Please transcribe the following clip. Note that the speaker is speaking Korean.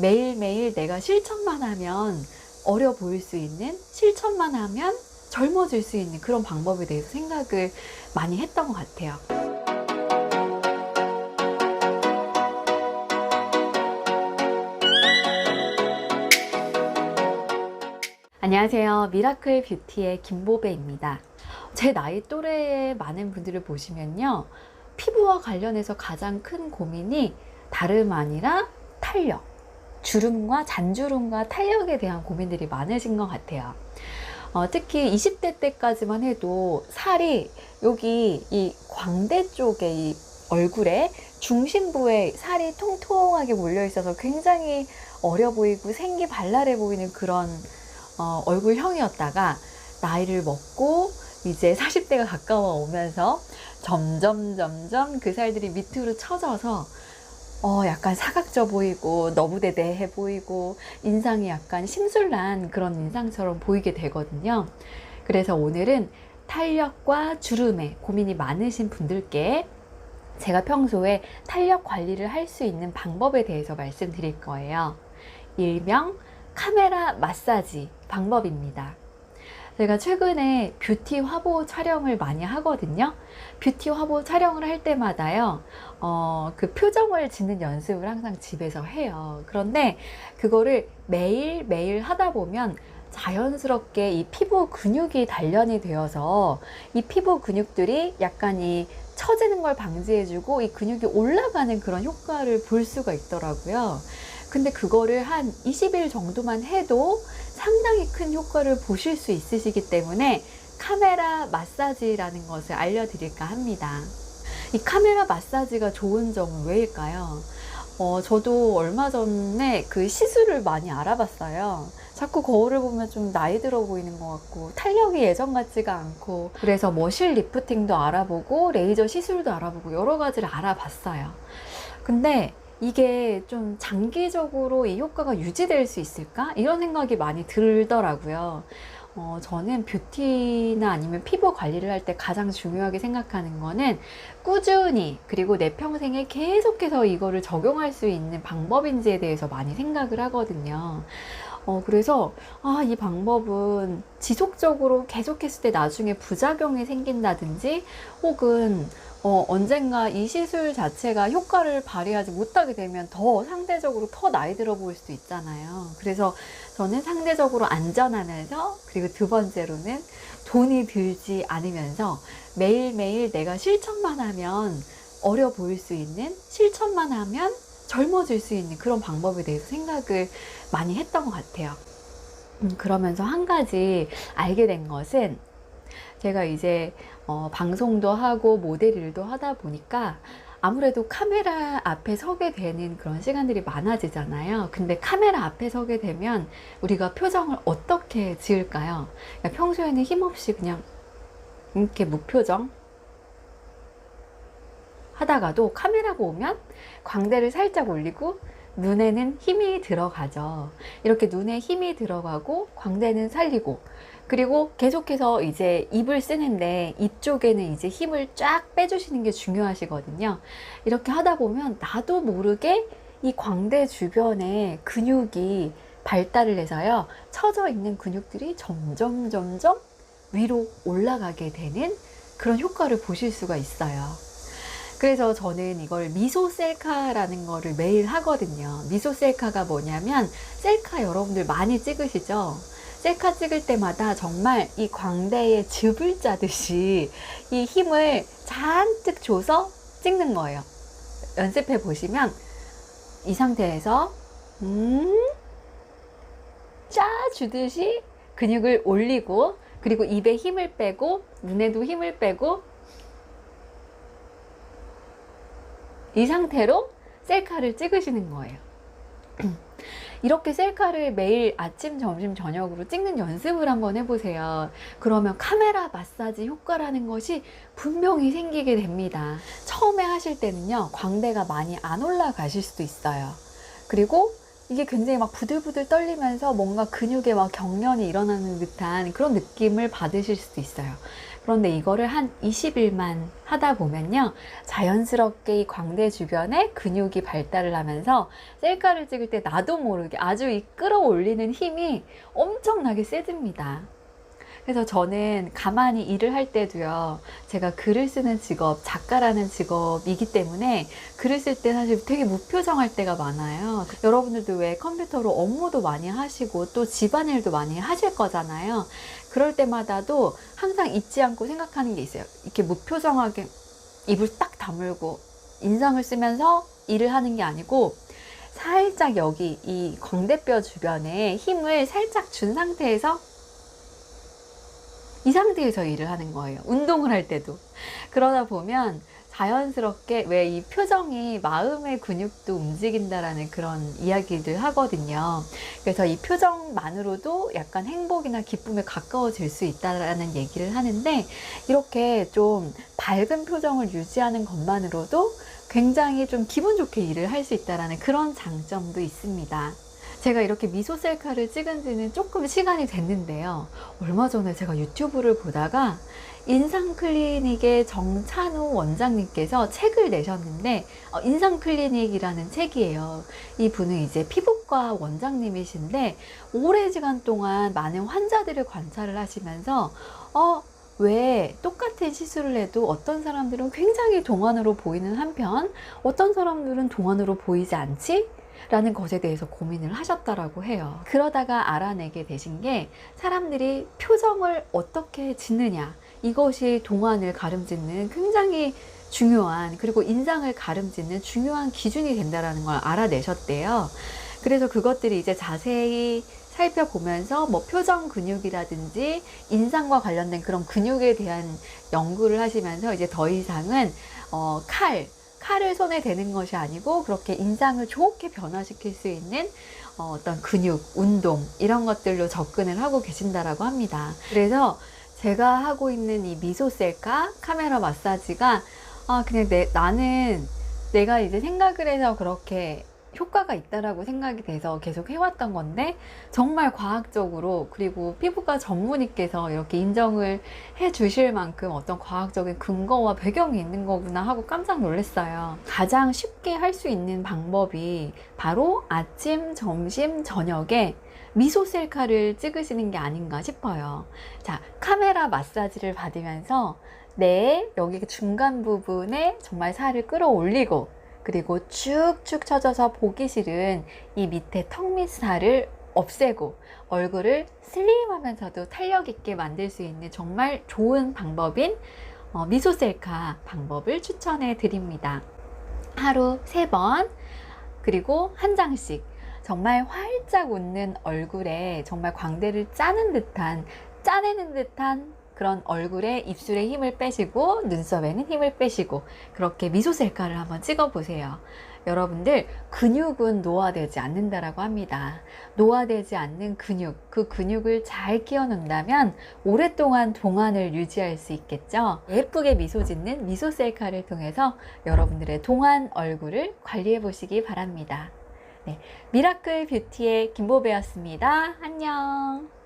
매일매일 내가 실천만 하면 어려 보일 수 있는, 실천만 하면 젊어질 수 있는 그런 방법에 대해서 생각을 많이 했던 것 같아요. 안녕하세요. 미라클 뷰티의 김보배입니다. 제 나이 또래의 많은 분들을 보시면요, 피부와 관련해서 가장 큰 고민이 다름 아니라 탄력, 주름과 잔주름과 탄력에 대한 고민들이 많으신 것 같아요. 특히 20대 때까지만 해도 살이 여기 이 광대 쪽에, 이 얼굴에 중심부에 살이 통통하게 몰려 있어서 굉장히 어려 보이고 생기 발랄해 보이는 그런 얼굴형이었다가 나이를 먹고 이제 40대가 가까워 오면서 점점 그 살들이 밑으로 처져서 약간 사각져 보이고 너부대대해 보이고 인상이 약간 심술난 그런 인상처럼 보이게 되거든요. 그래서 오늘은 탄력과 주름에 고민이 많으신 분들께 제가 평소에 탄력 관리를 할 수 있는 방법에 대해서 말씀드릴 거예요. 일명 카메라 마사지 방법입니다. 제가 최근에 뷰티 화보 촬영을 많이 하거든요. 뷰티 화보 촬영을 할 때마다요, 그 표정을 짓는 연습을 항상 집에서 해요. 그런데 그거를 매일 하다 보면 자연스럽게 이 피부 근육이 단련이 되어서 이 피부 근육들이 약간 이 처지는 걸 방지해주고 이 근육이 올라가는 그런 효과를 볼 수가 있더라고요. 근데 그거를 한 20일 정도만 해도 상당히 큰 효과를 보실 수 있으시기 때문에 카메라 마사지라는 것을 알려드릴까 합니다. 이 카메라 마사지가 좋은 점은 왜일까요? 저도 얼마 전에 그 시술을 많이 알아봤어요. 자꾸 거울을 보면 좀 나이 들어 보이는 것 같고 탄력이 예전 같지가 않고, 그래서 뭐 실 리프팅도 알아보고 레이저 시술도 알아보고 여러 가지를 알아봤어요. 근데 이게 좀 장기적으로 이 효과가 유지될 수 있을까? 이런 생각이 많이 들더라고요. 저는 뷰티나 아니면 피부 관리를 할 때 가장 중요하게 생각하는 거는 꾸준히, 그리고 내 평생에 계속해서 이거를 적용할 수 있는 방법인지에 대해서 많이 생각을 하거든요. 그래서 이 방법은 지속적으로 계속했을 때 나중에 부작용이 생긴다든지, 혹은 언젠가 이 시술 자체가 효과를 발휘하지 못하게 되면 더 상대적으로 더 나이 들어 보일 수도 있잖아요. 그래서 저는 상대적으로 안전하면서, 그리고 두 번째로는 돈이 들지 않으면서 매일매일 내가 실천만 하면 어려 보일 수 있는, 실천만 하면 젊어질 수 있는 그런 방법에 대해서 생각을 많이 했던 것 같아요. 그러면서 한 가지 알게 된 것은, 제가 이제 방송도 하고 모델 일도 하다 보니까 아무래도 카메라 앞에 서게 되는 그런 시간들이 많아지잖아요. 근데 카메라 앞에 서게 되면 우리가 표정을 어떻게 지을까요? 그러니까 평소에는 힘없이 그냥 이렇게 무표정 하다가도 카메라가 오면 광대를 살짝 올리고 눈에는 힘이 들어가죠. 이렇게 눈에 힘이 들어가고 광대는 살리고, 그리고 계속해서 이제 입을 쓰는데 이쪽에는 이제 힘을 쫙 빼주시는 게 중요하시거든요. 이렇게 하다 보면 나도 모르게 이 광대 주변에 근육이 발달을 해서요, 처져 있는 근육들이 점점 위로 올라가게 되는 그런 효과를 보실 수가 있어요. 그래서 저는 이걸 미소 셀카라는 거를 매일 하거든요. 미소 셀카가 뭐냐면, 셀카 여러분들 많이 찍으시죠? 셀카 찍을 때마다 정말 이 광대에 즙을 짜듯이 이 힘을 잔뜩 줘서 찍는 거예요. 연습해 보시면 이 상태에서 짜주듯이 근육을 올리고, 그리고 입에 힘을 빼고 눈에도 힘을 빼고, 이 상태로 셀카를 찍으시는 거예요. 이렇게 셀카를 매일 아침, 점심, 저녁으로 찍는 연습을 한번 해보세요. 그러면 카메라 마사지 효과라는 것이 분명히 생기게 됩니다. 처음에 하실 때는요, 광대가 많이 안 올라가실 수도 있어요. 그리고 이게 굉장히 막 부들부들 떨리면서 뭔가 근육에 막 경련이 일어나는 듯한 그런 느낌을 받으실 수도 있어요. 그런데 이거를 한 20일만 하다 보면요, 자연스럽게 이 광대 주변에 근육이 발달을 하면서 셀카를 찍을 때 나도 모르게 아주 이 끌어올리는 힘이 엄청나게 세집니다. 그래서 저는 가만히 일을 할 때도요, 제가 글을 쓰는 직업, 작가라는 직업이기 때문에 글을 쓸 때 사실 되게 무표정할 때가 많아요. 여러분들도 왜 컴퓨터로 업무도 많이 하시고 또 집안일도 많이 하실 거잖아요. 그럴 때마다도 항상 잊지 않고 생각하는 게 있어요. 이렇게 무표정하게 입을 딱 다물고 인상을 쓰면서 일을 하는 게 아니고, 살짝 여기 이 광대뼈 주변에 힘을 살짝 준 상태에서 이 상태에서 일을 하는 거예요. 운동을 할 때도. 그러다 보면 자연스럽게, 왜 이 표정이 마음의 근육도 움직인다라는 그런 이야기들 하거든요. 그래서 이 표정만으로도 약간 행복이나 기쁨에 가까워질 수 있다라는 얘기를 하는데, 이렇게 좀 밝은 표정을 유지하는 것만으로도 굉장히 좀 기분 좋게 일을 할 수 있다라는 그런 장점도 있습니다. 제가 이렇게 미소 셀카를 찍은 지는 조금 시간이 됐는데요. 얼마 전에 제가 유튜브를 보다가 인상 클리닉의 정찬우 원장님께서 책을 내셨는데, 인상 클리닉이라는 책이에요. 이분은 이제 피부과 원장님이신데 오랜 시간 동안 많은 환자들을 관찰을 하시면서 왜 똑같은 시술을 해도 어떤 사람들은 굉장히 동안으로 보이는 한편 어떤 사람들은 동안으로 보이지 않지? 라는 것에 대해서 고민을 하셨다라고 해요. 그러다가 알아내게 되신 게, 사람들이 표정을 어떻게 짓느냐, 이것이 동안을 가름짓는 굉장히 중요한, 그리고 인상을 가름짓는 중요한 기준이 된다라는 걸 알아내셨대요. 그래서 그것들이 이제 자세히 살펴보면서 뭐 표정 근육이라든지 인상과 관련된 그런 근육에 대한 연구를 하시면서 이제 더 이상은 칼을 손에 대는 것이 아니고, 그렇게 인상을 좋게 변화시킬 수 있는 어떤 근육, 운동, 이런 것들로 접근을 하고 계신다라고 합니다. 그래서 제가 하고 있는 이 미소 셀카 카메라 마사지가 그냥 나는 내가 이제 생각을 해서 그렇게 효과가 있다라고 생각이 돼서 계속 해왔던 건데, 정말 과학적으로, 그리고 피부과 전문의께서 이렇게 인정을 해 주실 만큼 어떤 과학적인 근거와 배경이 있는 거구나 하고 깜짝 놀랐어요. 가장 쉽게 할 수 있는 방법이 바로 아침, 점심, 저녁에 미소 셀카를 찍으시는 게 아닌가 싶어요. 자, 카메라 마사지를 받으면서 여기 중간 부분에 정말 살을 끌어올리고, 그리고 쭉쭉 쳐져서 보기 싫은 이 밑에 턱 밑 살을 없애고 얼굴을 슬림하면서도 탄력 있게 만들 수 있는 정말 좋은 방법인 미소 셀카 방법을 추천해 드립니다. 하루 3번, 그리고 한 장씩 정말 활짝 웃는 얼굴에 정말 광대를 짜내는 듯한 그런 얼굴에 입술에 힘을 빼시고 눈썹에는 힘을 빼시고, 그렇게 미소 셀카를 한번 찍어 보세요. 여러분들, 근육은 노화되지 않는다라고 합니다. 노화되지 않는 근육, 그 근육을 잘 키워 놓는다면 오랫동안 동안을 유지할 수 있겠죠. 예쁘게 미소 짓는 미소 셀카를 통해서 여러분들의 동안 얼굴을 관리해 보시기 바랍니다. 네, 미라클 뷰티의 김보배였습니다. 안녕.